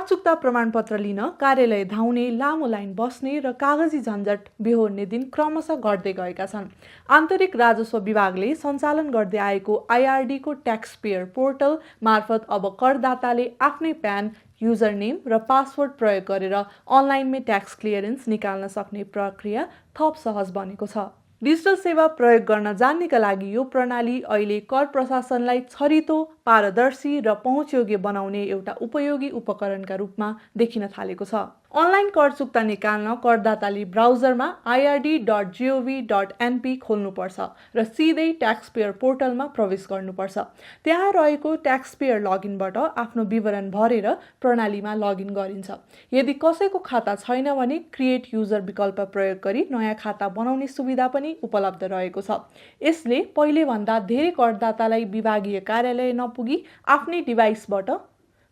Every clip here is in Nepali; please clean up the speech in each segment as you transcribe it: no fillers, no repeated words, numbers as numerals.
कर चुक्ता प्रमाणपत्र लिन कार्यालय धाउने, लामो लाइन बस्ने र कागजी झन्झट बेहोर्ने दिन क्रमशः घट्दै गएका छन्। आन्तरिक राजस्व विभागले सञ्चालन गर्दै आएको आइआरडीको ट्याक्स पेयर पोर्टल मार्फत अब करदाताले आफ्नै प्यान, युजर नेम र पासवर्ड प्रयोग गरेर अनलाइनमै ट्याक्स क्लियरेन्स निकाल्न सक्ने प्रक्रिया थप सहज बनेको छ। डिजिटल सेवा प्रयोग गर्न जान्नेका लागि यो प्रणाली अहिले कर प्रशासनलाई छरितो, पारदर्शी र पहुँचयोग्य बनाउने एउटा उपयोगी उपकरणका रूपमा देखिन थालेको छ। अनलाइन कर चुक्ता निकाल्न करदाताले ब्राउजरमा ird.gov.np खोल्नुपर्छ र सिधै ट्याक्स पेयर पोर्टलमा प्रवेश गर्नुपर्छ। त्यहाँ रहेको ट्याक्स पेयर लगइनबाट आफ्नो विवरण भरेर प्रणालीमा लगइन गरिन्छ। यदि कसैको खाता छैन भने क्रिएट युजर विकल्प प्रयोग गरी नयाँ खाता बनाउने सुविधा पनि उपलब्ध रहेको छ। यसले पहिलेभन्दा धेरै करदातालाई विभागीय कार्यालय नपुगी आफ्नै डिभाइसबाट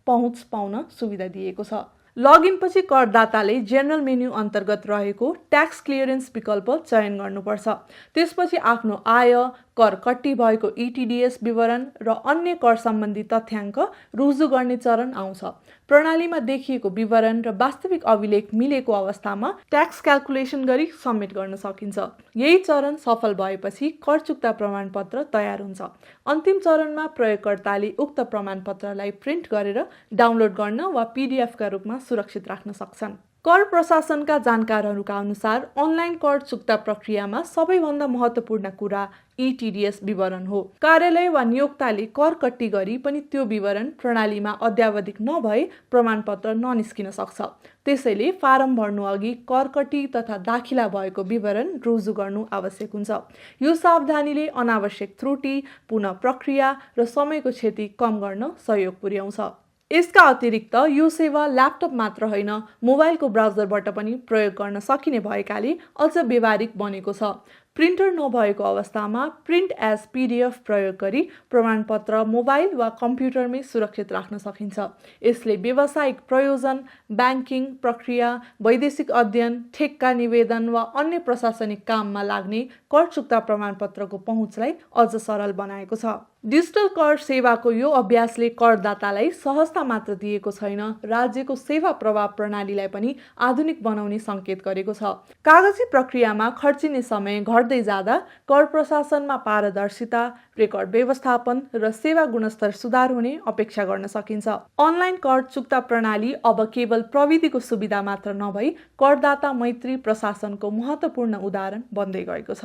पहुँच पाउन सुविधा दिएको छ। लगइन पछि करदाताले जेनरल मेन्यु अन्तर्गत रहेको ट्याक्स क्लियरेन्स विकल्प चयन गर्नुपर्छ। त्यसपछि आफ्नो आय, कर कट्टी भएको इटिडिएस विवरण र अन्य कर सम्बन्धी तथ्याङ्क रुजु गर्ने चरण आउँछ। प्रणालीमा देखिएको विवरण र वास्तविक अभिलेख मिलेको अवस्थामा ट्याक्स क्याल्कुलेसन गरी सबमिट गर्न सकिन्छ। यही चरण सफल भएपछि कर चुक्ता प्रमाणपत्र तयार हुन्छ। अन्तिम चरणमा प्रयोगकर्ताले उक्त प्रमाणपत्रलाई प्रिन्ट गरेर डाउनलोड गर्न वा पीडीएफका रूपमा सुरक्षित राख्न सक्छन्। कर प्रशासनका जानकारहरूका अनुसार अनलाइन कर चुक्ता प्रक्रियामा सबैभन्दा महत्त्वपूर्ण कुरा इटिडिएस विवरण हो। कार्यालय वा नियोक्ताले कर कट्टी गरी पनि त्यो विवरण प्रणालीमा अद्यावधिक नभए प्रमाणपत्र ननिस्किन सक्छ। त्यसैले फारम भर्नु अघि कर कट्टी तथा दाखिला भएको विवरण रुजु गर्नु आवश्यक हुन्छ। यो सावधानीले अनावश्यक त्रुटि, पुनः प्रक्रिया र समयको क्षति कम गर्न सहयोग पुर्याउँछ। यसका अतिरिक्त यो सेवा ल्यापटप मात्र होइन, मोबाइलको ब्राउजरबाट पनि प्रयोग गर्न सकिने भएकाले अझ व्यावहारिक बनेको छ। प्रिन्टर नभएको अवस्थामा प्रिन्ट एज पीडीएफ प्रयोग गरी प्रमाणपत्र मोबाइल वा कम्प्युटरमै सुरक्षित राख्न सकिन्छ। यसले व्यावसायिक प्रयोजन, ब्याङ्किङ प्रक्रिया, वैदेशिक अध्ययन, ठेक्का निवेदन वा अन्य प्रशासनिक काममा लाग्ने कर चुक्ता प्रमाणपत्रको पहुँचलाई अझ सरल बनाएको छ। डिजिटल कर सेवाको यो अभ्यासले करदातालाई सहजता मात्र दिएको छैन, राज्यको सेवा प्रवाह प्रणालीलाई पनि आधुनिक बनाउने सङ्केत गरेको छ। कागजी प्रक्रियामा खर्चिने समय घट्दै जाँदा कर प्रशासनमा पारदर्शिता, रेकर्ड व्यवस्थापन र सेवा गुणस्तर सुधार हुने अपेक्षा गर्न सकिन्छ। अनलाइन कर चुक्ता प्रणाली अब केवल प्रविधिको सुविधा मात्र नभई करदाता मैत्री प्रशासनको महत्त्वपूर्ण उदाहरण बन्दै गएको छ।